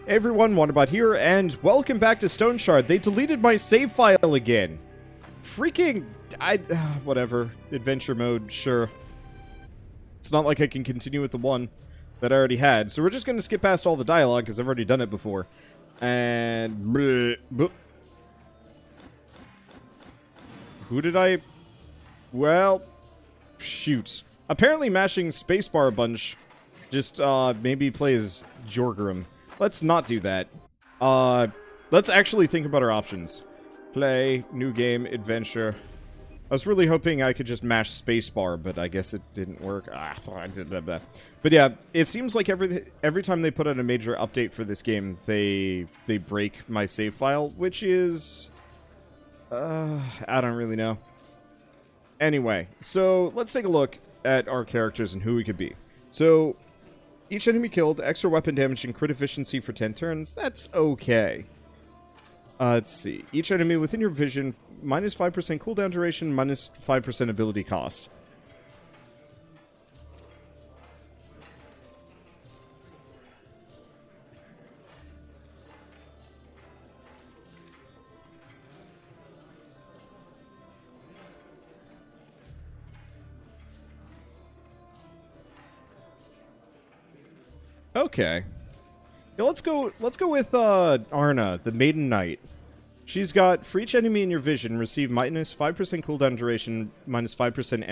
Hey everyone, Wanderbot here, and welcome back to Stoneshard. They deleted my save file again. Freaking... whatever. Adventure mode, sure. It's not like I can continue with the one that I already had, so we're just going to skip past all the dialogue, because I've already done it before. And... Who did I... Well... Shoot. Apparently mashing spacebar a bunch just, maybe plays Jorgrim. Let's not do that. Let's actually think about our options. Play, new game, adventure. I was really hoping I could just mash spacebar, but I guess it didn't work. But yeah, it seems like every time they put out a major update for this game, they break my save file, which is... I don't really know. Anyway, so let's take a look at our characters and who we could be. So... Each enemy killed, extra weapon damage and crit efficiency for 10 turns. That's okay. Let's see. Each enemy within your vision, minus 5% cooldown duration, minus 5% ability cost. Okay. Yeah, let's go with Arna, the Maiden Knight. She's got, for each enemy in your vision, receive minus 5% cooldown duration, minus 5%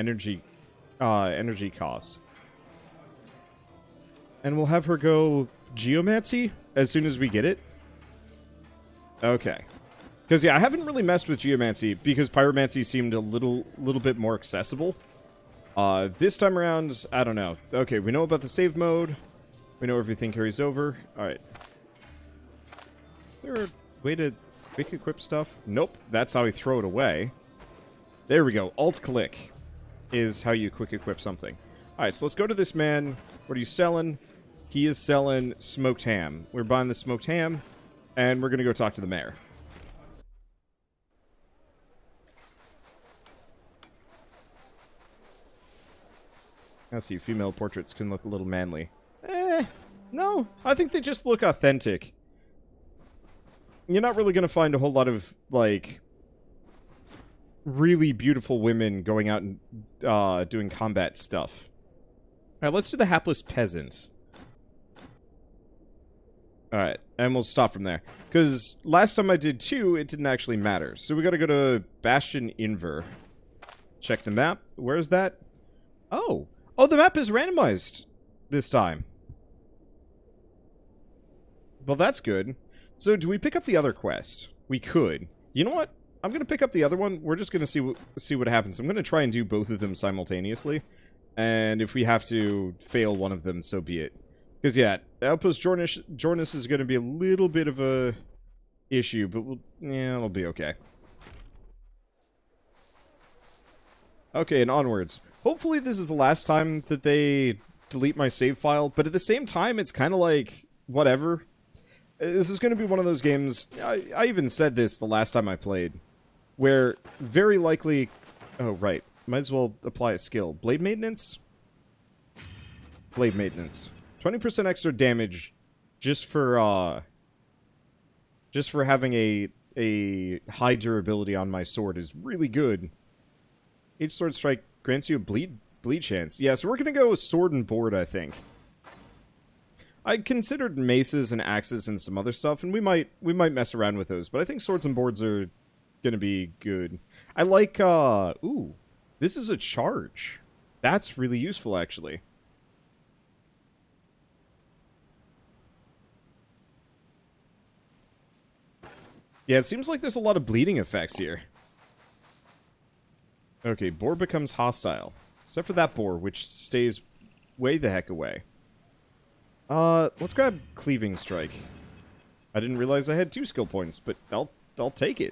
energy cost. And we'll have her go Geomancy as soon as we get it. Okay. Because, yeah, I haven't really messed with Geomancy because Pyromancy seemed a little bit more accessible. This time around, I don't know. Okay, we know about the save mode. We know everything carries over. Alright. Is there a way to quick equip stuff? Nope. That's how we throw it away. There we go. Alt-click is how you quick equip something. Alright, so let's go to this man. What are you selling? He is selling smoked ham. We're buying the smoked ham, and we're going to go talk to the mayor. Let's see. Female portraits can look a little manly. No, I think they just look authentic. You're not really going to find a whole lot of, like, really beautiful women going out and doing combat stuff. Alright, let's do the hapless peasant. Alright, and we'll stop from there. Because last time I did 2, it didn't actually matter. So we gotta go to Bastion Inver. Check the map. Where is that? Oh! Oh, the map is randomized this time. Well, that's good. So, do we pick up the other quest? We could. You know what? I'm going to pick up the other one. We're just going to see what happens. I'm going to try and do both of them simultaneously. And if we have to fail one of them, so be it. Because, yeah, Outpost Jornus is going to be a little bit of a issue, but yeah, it'll be okay. Okay, and onwards. Hopefully this is the last time that they delete my save file, but at the same time, it's kind of like, whatever. This is going to be one of those games, I even said this the last time I played, where very likely... Oh, right. Might as well apply a skill. Blade Maintenance? Blade Maintenance. 20% extra damage just for having a high durability on my sword is really good. Each sword strike grants you a bleed chance. Yeah, so we're going to go with sword and board, I think. I considered maces and axes and some other stuff, and we might mess around with those, but I think swords and boards are gonna be good. I like, ooh, this is a charge. That's really useful, actually. Yeah, it seems like there's a lot of bleeding effects here. Okay, boar becomes hostile. Except for that boar, which stays way the heck away. Let's grab Cleaving Strike. I didn't realize I had 2 skill points, but I'll take it.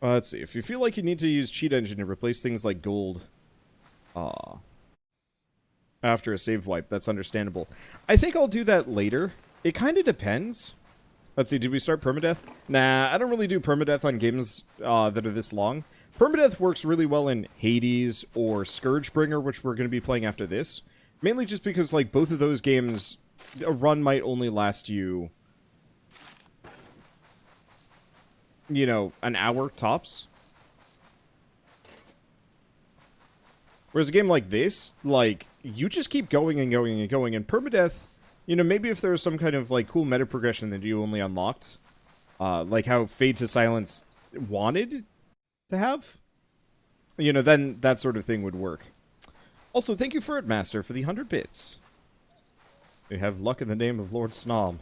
Let's see. If you feel like you need to use Cheat Engine to replace things like gold, after a save wipe, that's understandable. I think I'll do that later. It kind of depends. Let's see, did we start Permadeath? Nah, I don't really do Permadeath on games that are this long. Permadeath works really well in Hades or Scourgebringer, which we're going to be playing after this. Mainly just because, like, both of those games, a run might only last you, you know, an hour tops. Whereas a game like this, like, you just keep going and going and going, and Permadeath, you know, maybe if there was some kind of, like, cool meta progression that you only unlocked, like how Fade to Silence wanted to have, you know, then that sort of thing would work. Also, thank you, Furt Master, for the 100 bits. We have luck in the name of Lord Snom.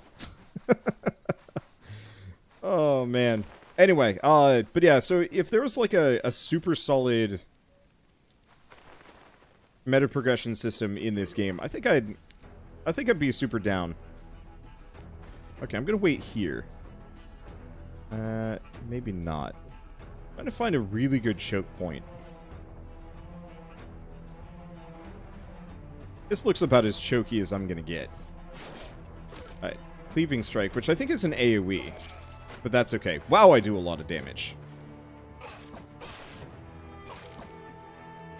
Oh, man. Anyway, but yeah, so if there was, like, a super solid meta progression system in this game, I think I'd be super down. Okay, I'm gonna wait here. Maybe not. I'm trying to find a really good choke point. This looks about as choky as I'm gonna get. Alright, Cleaving Strike, which I think is an AoE. But that's okay. Wow, I do a lot of damage.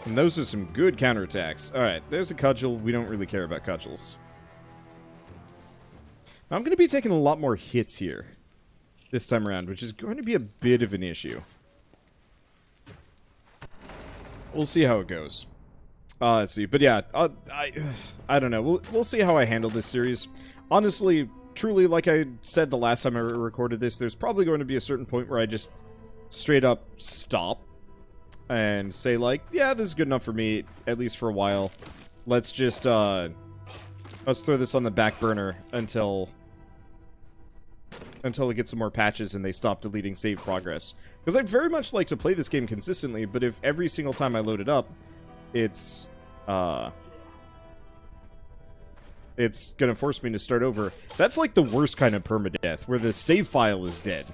And those are some good counterattacks. Alright, there's a cudgel. We don't really care about cudgels. Now, I'm going to be taking a lot more hits here this time around, which is going to be a bit of an issue. We'll see how it goes. Let's see. But yeah, I don't know. We'll see how I handle this series. Honestly, truly, like I said the last time I recorded this, there's probably going to be a certain point where I just straight up stop and say, like, yeah, this is good enough for me, at least for a while. Let's just, let's throw this on the back burner until it gets some more patches and they stop deleting save progress. Because I'd very much like to play this game consistently, but if every single time I load it up, it's gonna force me to start over. That's like the worst kind of permadeath, where the save file is dead.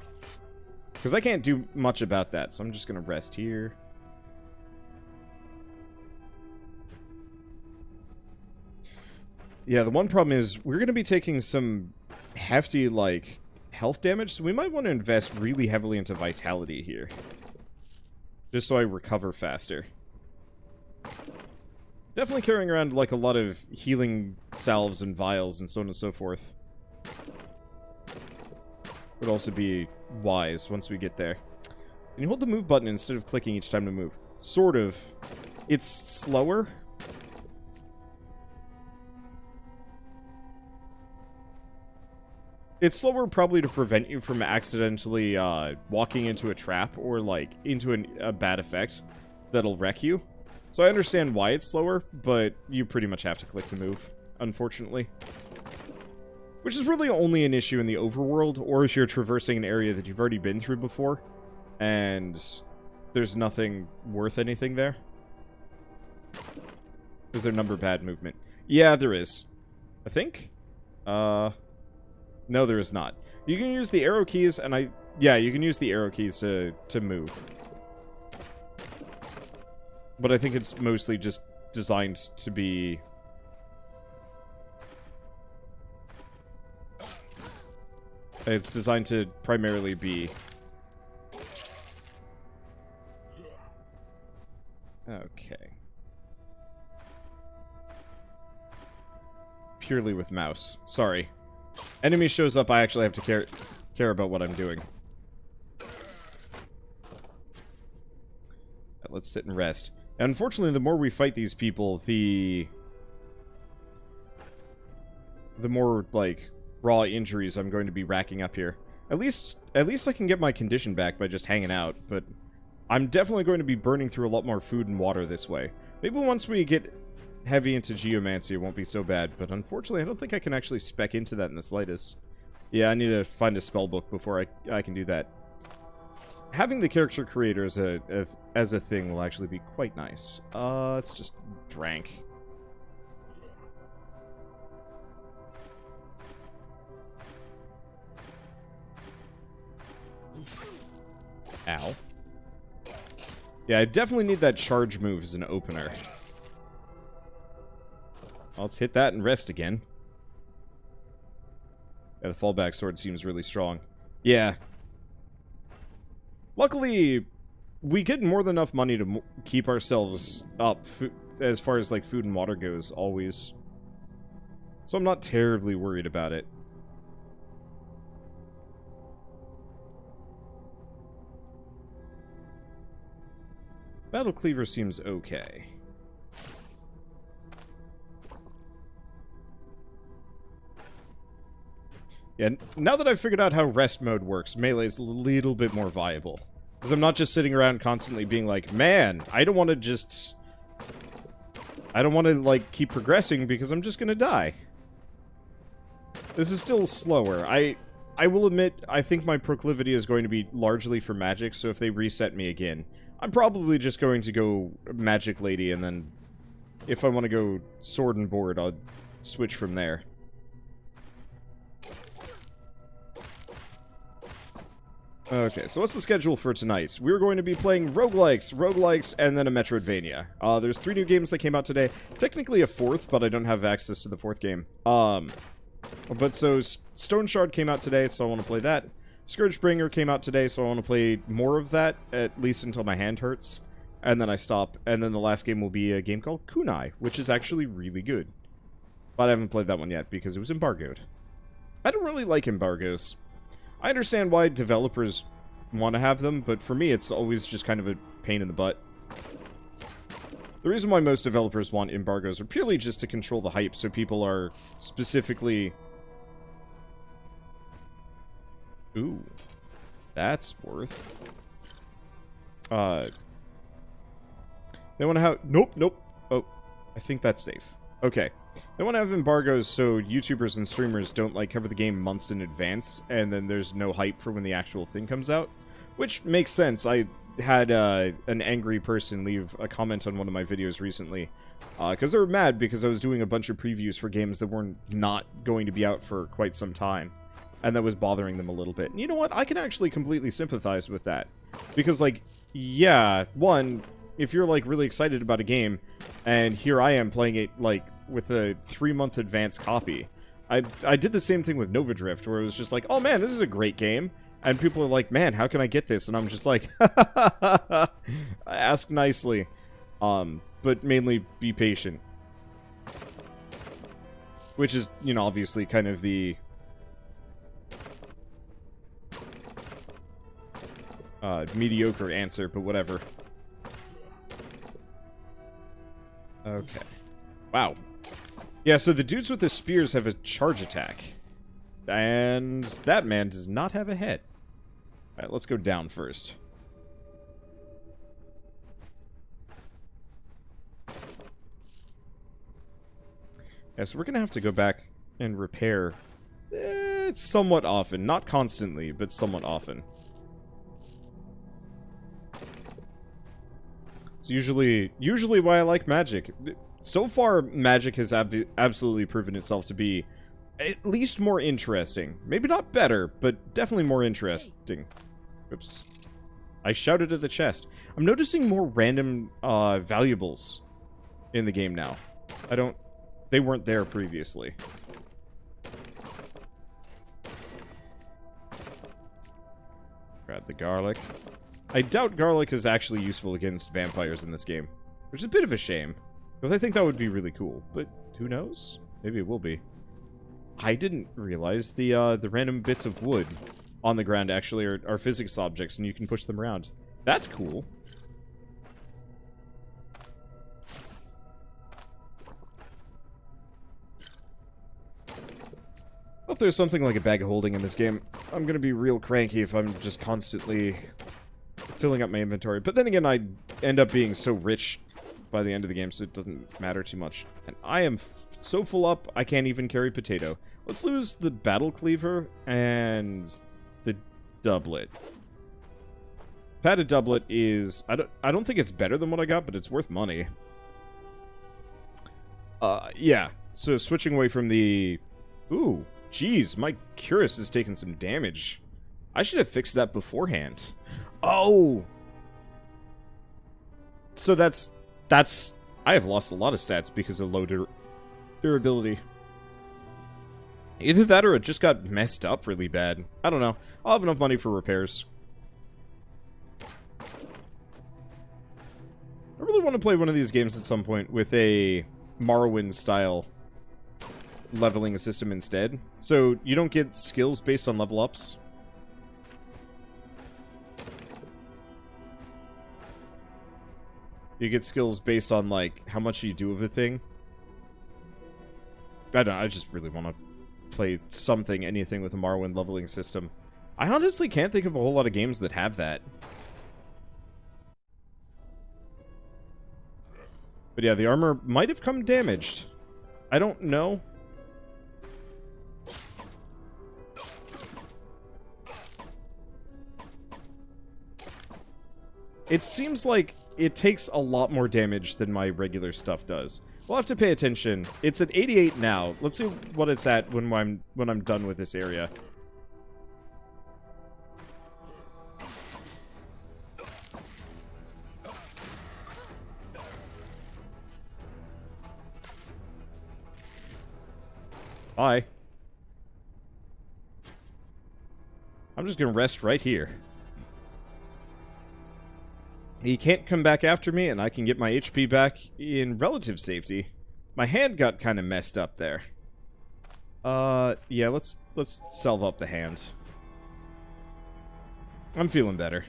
Because I can't do much about that, so I'm just gonna rest here. Yeah, the one problem is we're gonna be taking some hefty, like, health damage, so we might want to invest really heavily into vitality here. Just so I recover faster. Definitely carrying around, like, a lot of healing salves and vials and so on and so forth. Would also be wise once we get there. Can you hold the move button instead of clicking each time to move? Sort of. It's slower. It's slower probably to prevent you from accidentally walking into a trap or, like, into a bad effect that'll wreck you. So I understand why it's slower, but you pretty much have to click to move, unfortunately. Which is really only an issue in the overworld, or if you're traversing an area that you've already been through before, and there's nothing worth anything there. Is there number bad movement? Yeah, there is. I think? No, there is not. You can use the arrow keys, and yeah, you can use the arrow keys to move. But I think it's mostly just designed to be... It's designed to primarily be... Okay. Purely with mouse. Sorry. Enemy shows up, I actually have to care about what I'm doing. Let's sit and rest. And unfortunately, the more we fight these people, the more, like, raw injuries I'm going to be racking up here. At least I can get my condition back by just hanging out, but I'm definitely going to be burning through a lot more food and water this way. Maybe once we get heavy into geomancy, it won't be so bad, but unfortunately, I don't think I can actually spec into that in the slightest. Yeah, I need to find a spellbook before I can do that. Having the character creator as a thing will actually be quite nice. It's just drank. Ow. Yeah, I definitely need that charge move as an opener. Let's hit that and rest again. Yeah, the fallback sword seems really strong. Yeah. Luckily, we get more than enough money to keep ourselves up as far as, like, food and water goes, always. So I'm not terribly worried about it. Battle Cleaver seems okay. Yeah, now that I've figured out how rest mode works, melee is a little bit more viable. Because I'm not just sitting around constantly being like, man, I don't want to just... I don't want to, like, keep progressing because I'm just gonna die. This is still slower. I will admit, I think my proclivity is going to be largely for magic, so if they reset me again, I'm probably just going to go Magic Lady, and then if I want to go Sword and Board, I'll switch from there. Okay, so what's the schedule for tonight? We're going to be playing roguelikes, and then a Metroidvania. There's 3 new games that came out today. Technically a 4th, but I don't have access to the 4th game. But so, Stoneshard came out today, so I want to play that. Scourgebringer came out today, so I want to play more of that, at least until my hand hurts. And then I stop, and then the last game will be a game called Kunai, which is actually really good. But I haven't played that one yet, because it was embargoed. I don't really like embargoes. I understand why developers want to have them, but for me it's always just kind of a pain in the butt. The reason why most developers want embargoes are purely just to control the hype, so people are specifically... Ooh. That's worth... They want to have... Nope. Oh, I think that's safe. Okay. They want to have embargoes so YouTubers and streamers don't, like, cover the game months in advance, and then there's no hype for when the actual thing comes out. Which makes sense. I had an angry person leave a comment on one of my videos recently, because they were mad because I was doing a bunch of previews for games that were not going to be out for quite some time, and that was bothering them a little bit. And you know what? I can actually completely sympathize with that. Because, like, yeah, one, if you're, like, really excited about a game, and here I am playing it, like, with a 3-month advance copy. I did the same thing with Nova Drift, where it was just like, oh man, this is a great game. And people are like, man, how can I get this? And I'm just like, ask nicely. But mainly be patient. Which is, you know, obviously kind of the... mediocre answer, but whatever. Okay. Wow. Yeah, so the dudes with the spears have a charge attack. And that man does not have a head. Alright, let's go down first. Yeah, so we're gonna have to go back and repair somewhat often. Not constantly, but somewhat often. It's usually why I like magic. So far, magic has absolutely proven itself to be at least more interesting. Maybe not better, but definitely more interesting. Oops. I shouted at the chest. I'm noticing more random valuables in the game now. They weren't there previously. Grab the garlic. I doubt garlic is actually useful against vampires in this game, which is a bit of a shame. Because I think that would be really cool, but who knows? Maybe it will be. I didn't realize the random bits of wood on the ground actually are physics objects, and you can push them around. That's cool. If there's something like a bag of holding in this game, I'm gonna be real cranky if I'm just constantly filling up my inventory. But then again, I end up being so rich by the end of the game, so it doesn't matter too much. And I am so full up, I can't even carry potato. Let's lose the battle cleaver and the doublet. Padded doublet is... I don't think it's better than what I got, but it's worth money. Yeah. So switching away from the... Ooh, jeez, my Curus has taken some damage. I should have fixed that beforehand. Oh! So that's... I have lost a lot of stats because of low durability. Either that or it just got messed up really bad. I don't know. I'll have enough money for repairs. I really want to play one of these games at some point with a Morrowind style leveling system instead. So you don't get skills based on level ups. You get skills based on, like, how much you do of a thing. I don't know, I just really want to play anything with a Morrowind leveling system. I honestly can't think of a whole lot of games that have that. But yeah, the armor might have come damaged. I don't know. It seems like it takes a lot more damage than my regular stuff does. We'll have to pay attention. It's at 88 now. Let's see what it's at when I'm done with this area. Bye. I'm just gonna rest right here. He can't come back after me, and I can get my HP back in relative safety. My hand got kind of messed up there. Yeah, let's salve up the hand. I'm feeling better.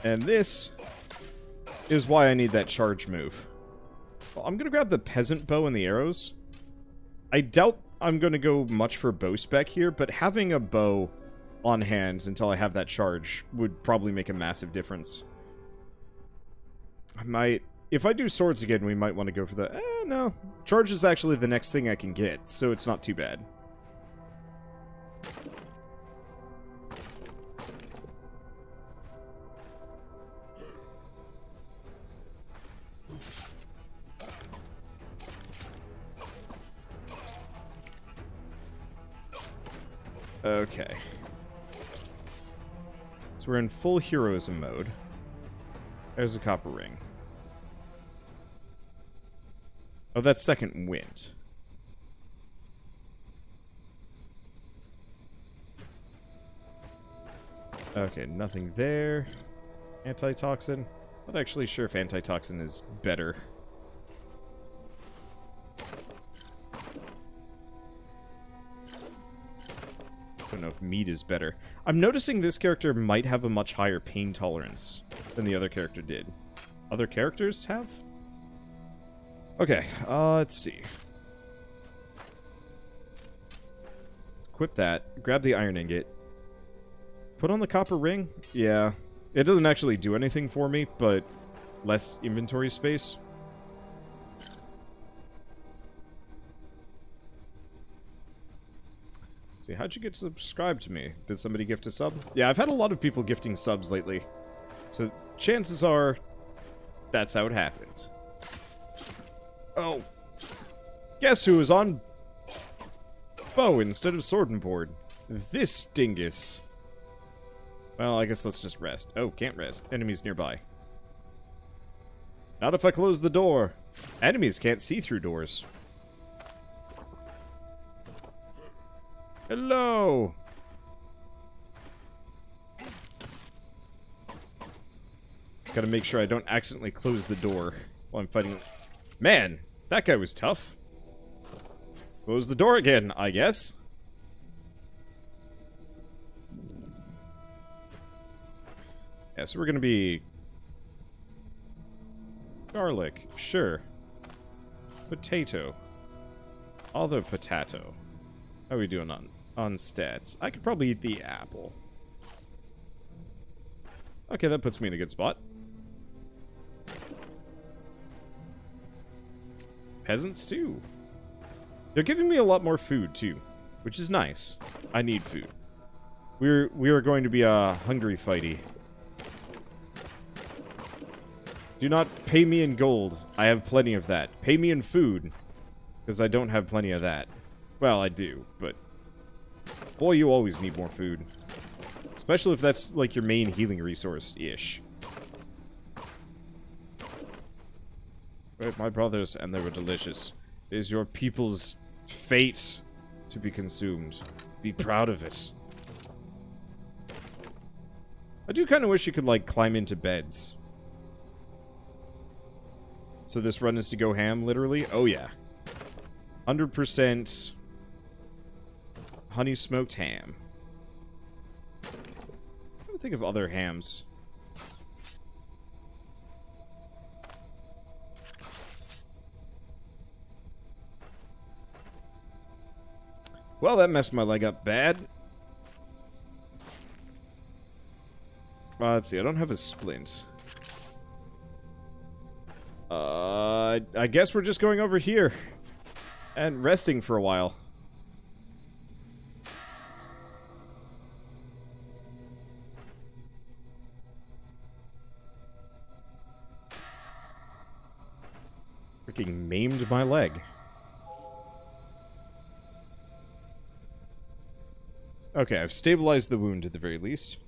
And this is why I need that charge move. Well, I'm gonna grab the peasant bow and the arrows. I doubt I'm gonna go much for bow spec here, but having a bow on hand until I have that charge would probably make a massive difference. I might... If I do swords again, we might want to go for the... no. Charge is actually the next thing I can get, so it's not too bad. Okay. So we're in full heroism mode. There's a copper ring. Oh, that's second wind. Okay, nothing there. Antitoxin. Not actually sure if antitoxin is better. I don't know if meat is better. I'm noticing this character might have a much higher pain tolerance than the other character did. Other characters have? Okay, let's see. Let's equip that. Grab the iron ingot. Put on the copper ring? Yeah. It doesn't actually do anything for me, but less inventory space. See, how'd you get subscribed to me? Did somebody gift a sub? Yeah, I've had a lot of people gifting subs lately. So, chances are, that's how it happened. Oh. Guess who was on bow instead of sword and board? This dingus. Well, I guess let's just rest. Oh, can't rest. Enemies nearby. Not if I close the door. Enemies can't see through doors. Hello! Gotta make sure I don't accidentally close the door while I'm fighting. Man, that guy was tough. Close the door again, I guess. Yeah, so we're gonna be... garlic, sure. Potato. Other potato. How are we doing on stats? I could probably eat the apple. Okay, that puts me in a good spot. Peasant stew. They're giving me a lot more food, too, which is nice. I need food. We are going to be a hungry fighty. Do not pay me in gold. I have plenty of that. Pay me in food, because I don't have plenty of that. Well, I do, but... boy, you always need more food. Especially if that's, like, your main healing resource-ish. Right, my brothers, and they were delicious. It is your people's fate to be consumed. Be proud of it. I do kind of wish you could, like, climb into beds. So this run is to go ham, literally? Oh, yeah. 100% honey smoked ham. I'm trying to think of other hams. Well, that messed my leg up bad. Let's see, I don't have a splint. I guess we're just going over here and resting for a while. Freaking maimed my leg. Okay, I've stabilized the wound at the very least.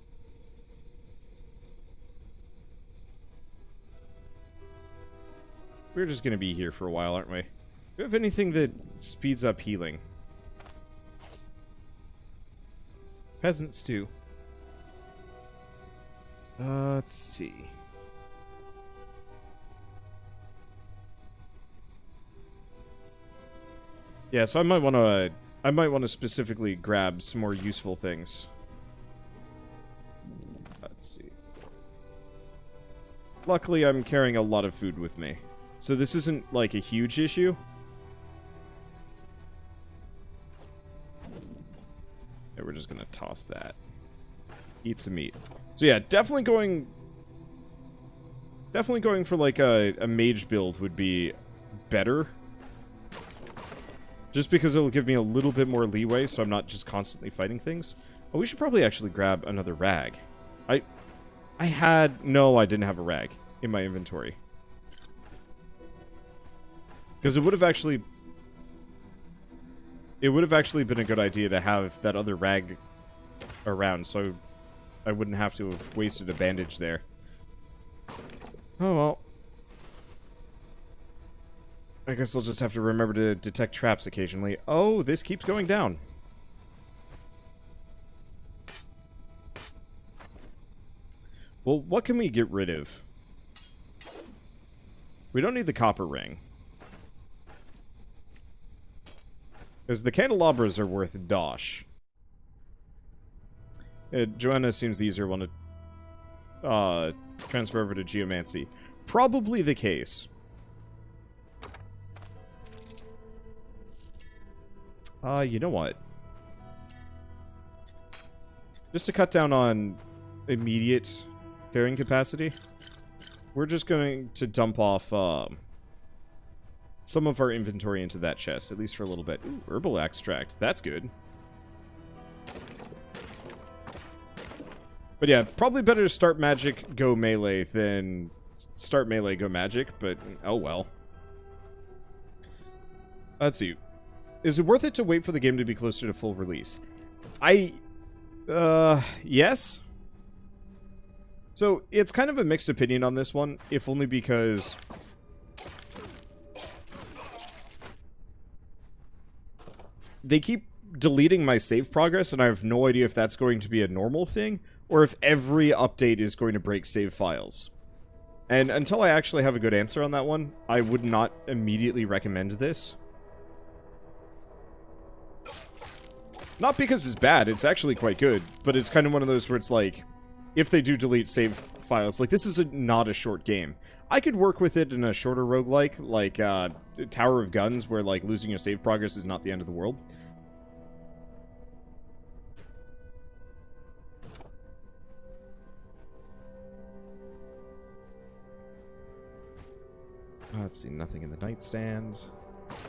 We're just gonna be here for a while, aren't we? Do we have anything that speeds up healing? Peasants too. Let's see. Yeah, so I might want to specifically grab some more useful things. Let's see. Luckily, I'm carrying a lot of food with me. So this isn't, like, a huge issue. Yeah, we're just gonna toss that. Eat some meat. So yeah, definitely going for, like, a mage build would be better. Just because it'll give me a little bit more leeway, so I'm not just constantly fighting things. Oh, we should probably actually grab another rag. No, I didn't have a rag in my inventory. Because it would have actually been a good idea to have that other rag around, so I wouldn't have to have wasted a bandage there. Oh well. I guess I'll just have to remember to detect traps occasionally. Oh, this keeps going down. Well, what can we get rid of? We don't need the copper ring. Because the candelabras are worth dosh. Joanna seems the easier one to transfer over to geomancy. Probably the case. You know what? Just to cut down on immediate carrying capacity, we're just going to dump off some of our inventory into that chest, at least for a little bit. Ooh, herbal extract. That's good. But yeah, probably better to start magic, go melee than start melee, go magic, but oh well. Let's see. Is it worth it to wait for the game to be closer to full release? Yes. So, it's kind of a mixed opinion on this one, if only because they keep deleting my save progress, and I have no idea if that's going to be a normal thing, or if every update is going to break save files. And until I actually have a good answer on that one, I would not immediately recommend this. Not because it's bad, it's actually quite good, but it's kind of one of those where it's like, if they do delete save files, like, this is not a short game. I could work with it in a shorter roguelike, like Tower of Guns, where, like, losing your save progress is not the end of the world. Let's see, nothing in the nightstand.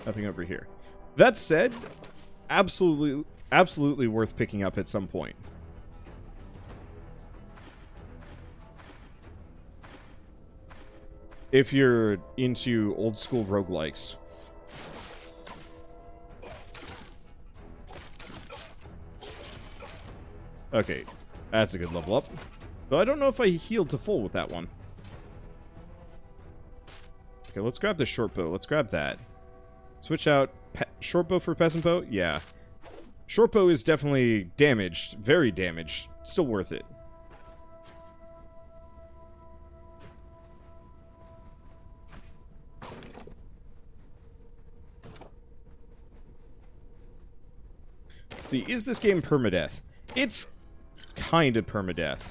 Nothing over here. That said, absolutely worth picking up at some point. If you're into old school roguelikes. Okay, that's a good level up. Though I don't know if I healed to full with that one. Okay, let's grab the short bow. Let's grab that. Switch out short bow for peasant bow? Yeah. Short bow is definitely damaged. Very damaged. Still worth it. Let's see, is this game permadeath? It's kind of permadeath.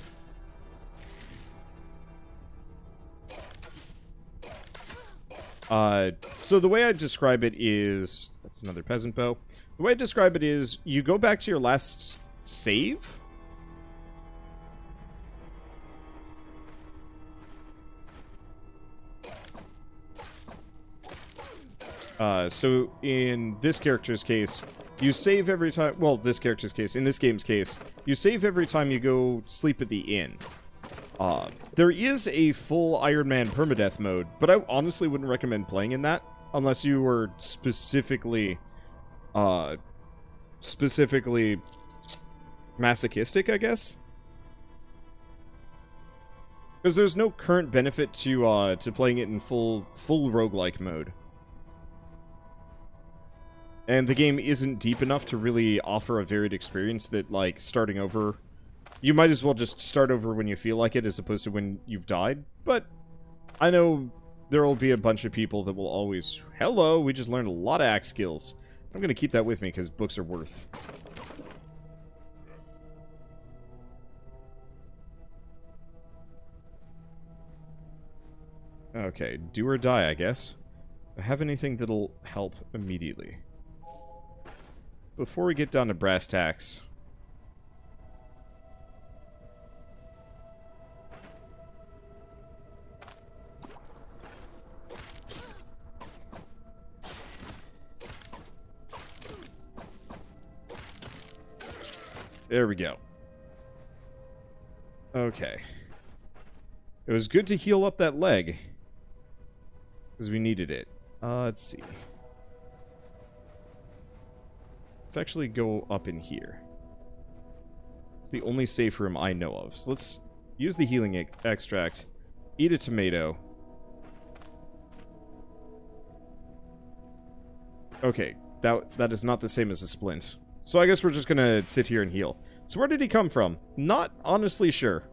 So the way I describe it is... That's another peasant bow. The way I describe it is, you go back to your last save? So in this character's case, you save every time... Well, this character's case, in this game's case, you save every time you go sleep at the inn. There is a full Iron Man permadeath mode, but I honestly wouldn't recommend playing in that unless you were specifically masochistic, I guess. Because there's no current benefit to playing it in full roguelike mode. And the game isn't deep enough to really offer a varied experience that, like, starting over... You might as well just start over when you feel like it, as opposed to when you've died. But I know there will be a bunch of people that will always... Hello, we just learned a lot of axe skills. I'm going to keep that with me, because books are worth. Okay, do or die, I guess. I have anything that'll help immediately. Before we get down to brass tacks... There we go. Okay. It was good to heal up that leg. Because we needed it. Let's see. Let's actually go up in here. It's the only safe room I know of. So let's use the healing extract. Eat a tomato. Okay. That is not the same as a splint. So I guess we're just gonna sit here and heal. So where did he come from? Not honestly sure.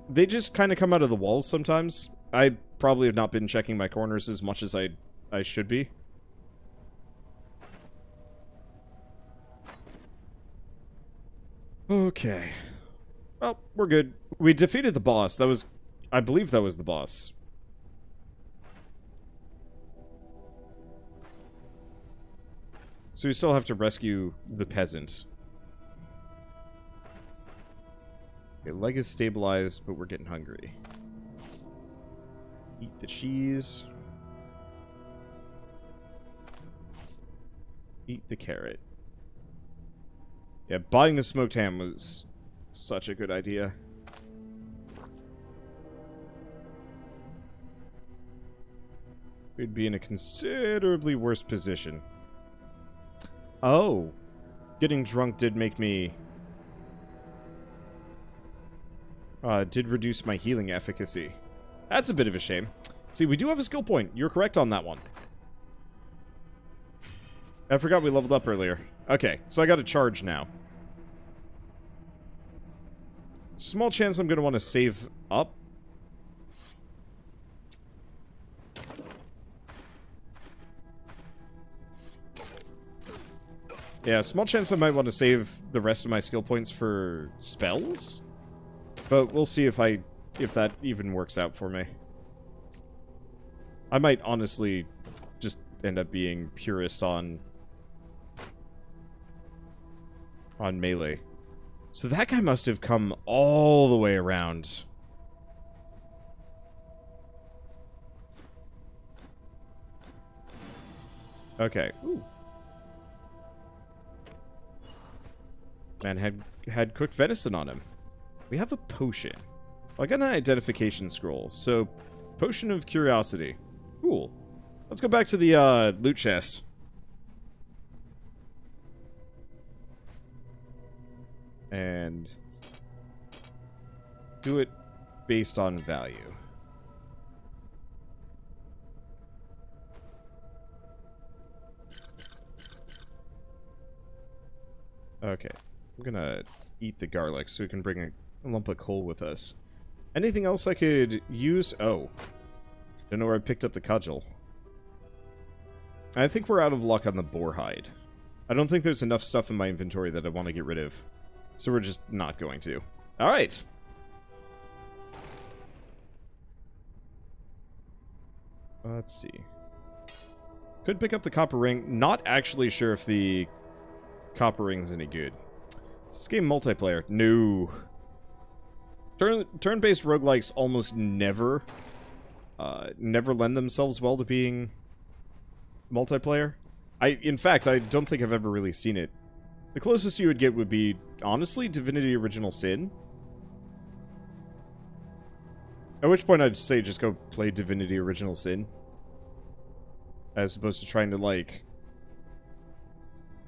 They just kind of come out of the walls sometimes. I probably have not been checking my corners as much as I should be. Okay. Well, we're good. We defeated the boss. That was... I believe that was the boss. So we still have to rescue the peasant. Okay, leg is stabilized, but we're getting hungry. Eat the cheese. Eat the carrot. Yeah, buying the smoked ham was such a good idea. We'd be in a considerably worse position. Oh. Getting drunk did make me... did reduce my healing efficacy. That's a bit of a shame. See, we do have a skill point. You're correct on that one. I forgot we leveled up earlier. Okay, so I got a charge now. Small chance I'm going to want to save up. Yeah, small chance I might want to save the rest of my skill points for spells. But we'll see if that even works out for me. I might honestly just end up being purist on melee. So that guy must have come all the way around. Okay. Ooh. Man had cooked venison on him. We have a potion. Well, I got an identification scroll. So, potion of curiosity. Cool. Let's go back to the loot chest. And do it based on value. Okay. I'm gonna eat the garlic so we can bring a lump of coal with us. Anything else I could use? Oh. Don't know where I picked up the cudgel. I think we're out of luck on the boar hide. I don't think there's enough stuff in my inventory that I want to get rid of. So we're just not going to. Alright. Let's see. Could pick up the copper ring. Not actually sure if the copper ring's any good. Is this game multiplayer? No. Turn-based roguelikes almost never lend themselves well to being multiplayer. In fact, I don't think I've ever really seen it. The closest you would get would be, honestly, Divinity Original Sin. At which point I'd say just go play Divinity Original Sin. As opposed to trying to, like,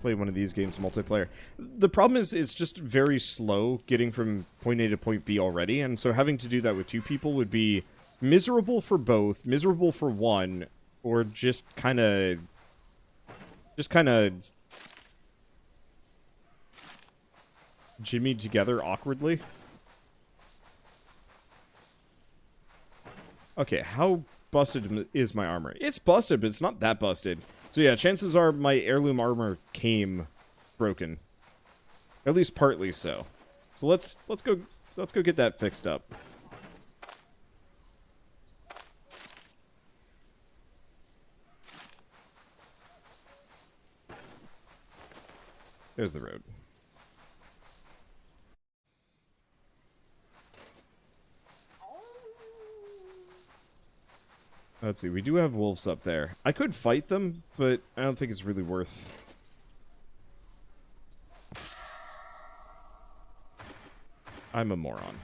play one of these games multiplayer. The problem is it's just very slow getting from point A to point B already, and so having to do that with two people would be miserable for both, miserable for one, or just kind of jimmied together awkwardly. Okay, how busted is my armor? It's busted, but it's not that busted. So yeah, chances are my heirloom armor came broken. At least partly so. So let's go get that fixed up. There's the road. Let's see, we do have wolves up there. I could fight them, but I don't think it's really worth. I'm a moron.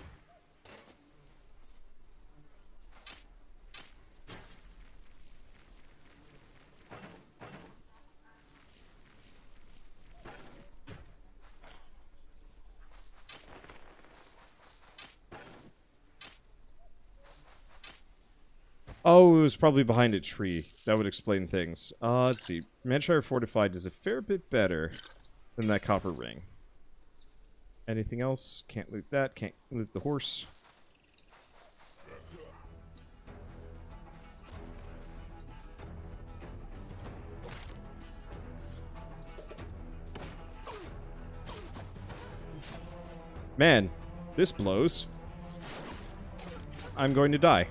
Oh, it was probably behind a tree. That would explain things. Let's see. Manshire Fortified is a fair bit better than that copper ring. Anything else? Can't loot that. Can't loot the horse. Man, this blows. I'm going to die.